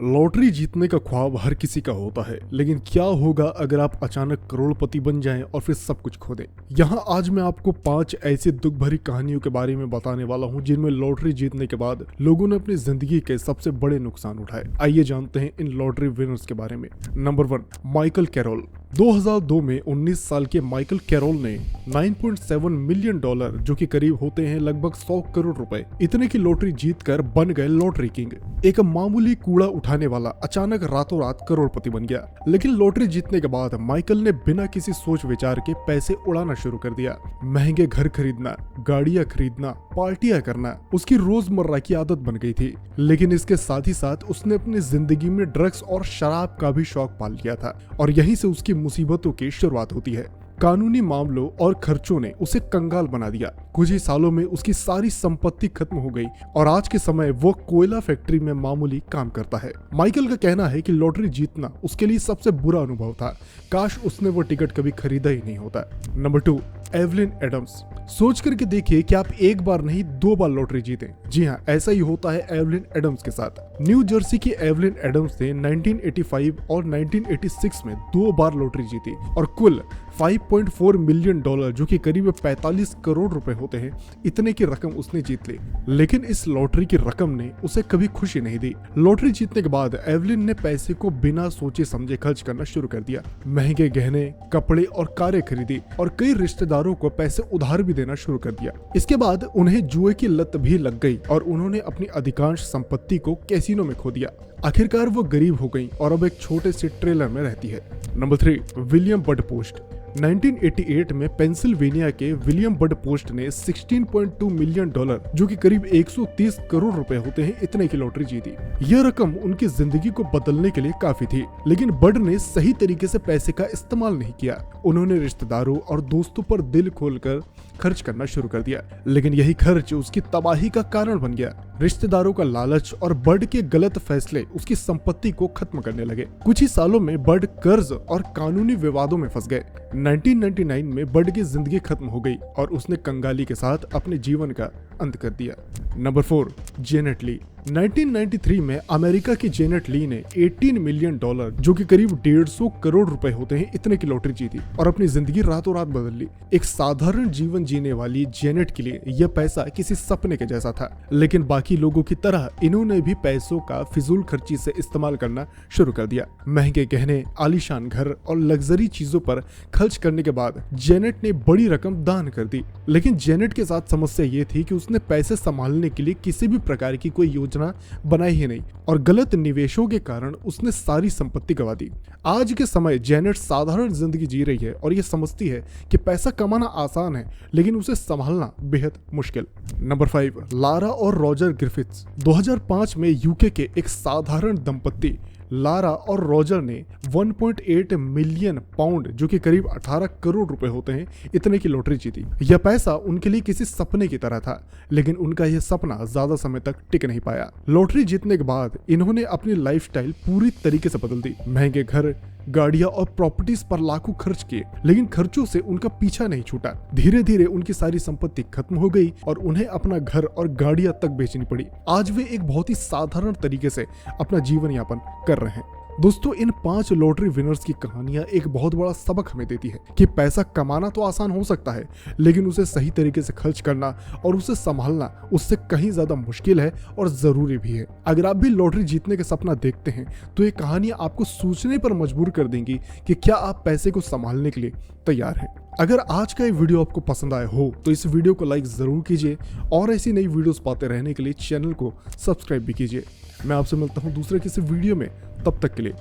Lottery जीतने का ख्वाब हर किसी का होता है, लेकिन क्या होगा अगर आप अचानक करोड़पति बन जाएं और फिर सब कुछ खो दें। यहाँ आज मैं आपको 5 ऐसी दुख भरी कहानियों के बारे में बताने वाला हूँ जिनमें लॉटरी जीतने के बाद लोगों ने अपनी जिंदगी के सबसे बड़े नुकसान उठाए। आइए जानते हैं इन लॉटरी विनर्स के बारे में। Number 1, Michael carol. 2002 में 19 साल के माइकल कैरोल ने 9.7 मिलियन डॉलर, जो कि करीब होते हैं लगभग 100 करोड़ रुपए, इतने की लॉटरी जीतकर बन गए लॉटरी किंग। एक मामूली कूड़ा उठाने वाला अचानक रातों रात करोड़पति बन गया। लेकिन लॉटरी जीतने के बाद माइकल ने बिना किसी सोच विचार के पैसे उड़ाना शुरू कर दिया। महंगे घर खरीदना, गाड़ियां खरीदना, पार्टियां करना उसकी रोजमर्रा की आदत बन गई थी। लेकिन इसके साथ ही साथ उसने अपनी जिंदगी में ड्रग्स और शराब का भी शौक पाल लिया था, और यहीं से उसकी मुसीबतों की शुरुआत होती है। कानूनी मामलों और खर्चों ने उसे कंगाल बना दिया। कुछ ही सालों में उसकी सारी संपत्ति खत्म हो गई और आज के समय वो कोयला फैक्ट्री में मामूली काम करता है। माइकल का कहना है कि लॉटरी जीतना उसके लिए सबसे बुरा अनुभव था। काश उसने वो टिकट कभी खरीदा ही नहीं होता। Number 2, Evelyn Adams. सोच करके देखिए कि आप एक बार नहीं 2 बार लॉटरी जीते। जी हाँ, ऐसा ही होता है एवलिन एडम्स के साथ। न्यू जर्सी की एवलिन एडम्स ने 1985 और 1986 में 2 बार लॉटरी जीती और कुल 5.4 मिलियन डॉलर, जो कि करीब 45 करोड़ रुपए होते हैं, इतने की रकम उसने जीत ली। लेकिन इस लॉटरी की रकम ने उसे कभी खुशी नहीं दी। लॉटरी जीतने के बाद एवलिन ने पैसे को बिना सोचे समझे खर्च करना शुरू कर दिया। महंगे गहने, कपड़े और कारें खरीदी और कई रिश्तेदारों को पैसे उधार भी देना शुरू कर दिया। इसके बाद उन्हें जुए की लत भी लग गई और उन्होंने अपनी अधिकांश संपत्ति को कैसीनो में खो दिया। आखिरकार वो गरीब हो गई और अब एक छोटे से ट्रेलर में रहती है। नंबर 3, विलियम बड पोस्ट। 1988 में पेंसिल्वेनिया के विलियम बड पोस्ट ने 16.2 मिलियन डॉलर, जो कि करीब 130 करोड़ रुपए होते हैं, इतने की लॉटरी जीती। यह रकम उनकी जिंदगी को बदलने के लिए काफी थी, लेकिन बड ने सही तरीके से पैसे का इस्तेमाल नहीं किया। उन्होंने रिश्तेदारों और दोस्तों पर दिल खोलकर खर्च करना शुरू कर दिया, लेकिन यही खर्च उसकी तबाही का कारण बन गया। रिश्तेदारों का लालच और बड के गलत फैसले उसकी संपत्ति को खत्म करने लगे। कुछ ही सालों में बड कर्ज और कानूनी विवादों में फंस गए। 1999 में बड की जिंदगी खत्म हो गई और उसने कंगाली के साथ अपने जीवन का अंत कर दिया। नंबर 4, जेनेट ली। 1993 में अमेरिका की जेनेट ली ने 18 मिलियन डॉलर, जो कि करीब 150 करोड़ रुपए होते हैं, इतने की लॉटरी जीती और अपनी जिंदगी रातों रात बदल ली। एक साधारण जीवन जीने वाली जेनेट के लिए यह पैसा किसी सपने के जैसा था, लेकिन बाकी लोगों की तरह इन्होंने भी पैसों का फिजूल खर्ची से इस्तेमाल करना शुरू कर दिया। महंगे गहने, आलीशान घर और लग्जरी चीजों पर खर्च करने के बाद जेनेट ने बड़ी रकम दान कर दी। लेकिन जेनेट के साथ समस्या ये थी कि उसने पैसे संभालने के लिए किसी भी प्रकार की कोई योजना बनाई ही नहीं और गलत निवेशों के कारण उसने सारी संपत्ति गंवा दी। आज के समय जेनेट साधारण जिंदगी जी रही है और ये समझती है कि पैसा कमाना आसान है, लेकिन उसे संभालना बेहद मुश्किल। नंबर 5, लारा और रॉजर ग्रिफिथ्स। 2005 में यूके के एक साधारण दंपत्ति लारा और रॉजर ने 1.8 मिलियन पाउंड, जो कि करीब 18 करोड़ रुपए होते हैं, इतने की लॉटरी जीती। यह पैसा उनके लिए किसी सपने की तरह था, लेकिन उनका यह सपना ज्यादा समय तक टिक नहीं पाया। लॉटरी जीतने के बाद इन्होंने अपनी लाइफस्टाइल पूरी तरीके से बदल दी। महंगे घर, गाड़ियां और प्रॉपर्टीज पर लाखों खर्च किए, लेकिन खर्चों से उनका पीछा नहीं छूटा। धीरे धीरे उनकी सारी संपत्ति खत्म हो गई और उन्हें अपना घर और गाड़ियां तक बेचनी पड़ी। आज वे एक बहुत ही साधारण तरीके से अपना जीवन यापन कर रहे हैं। दोस्तों, इन 5 लॉटरी विनर्स की कहानियां एक बहुत बड़ा सबक हमें देती है कि पैसा कमाना तो आसान हो सकता है, लेकिन उसे सही तरीके से खर्च करना और उसे संभालना उससे कहीं ज्यादा मुश्किल है और जरूरी भी है। अगर आप भी लॉटरी जीतने का सपना देखते हैं तो ये कहानियां आपको सोचने पर मजबूर कर देंगी कि क्या आप पैसे को संभालने के लिए तैयार हैं। अगर आज का ये वीडियो आपको पसंद आया हो तो इस वीडियो को लाइक जरूर कीजिए और ऐसी नई वीडियोस पाते रहने के लिए चैनल को सब्सक्राइब भी कीजिए। मैं आपसे मिलता हूँ दूसरे किसी वीडियो में, तब तक के लिए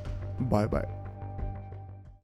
बाय बाय।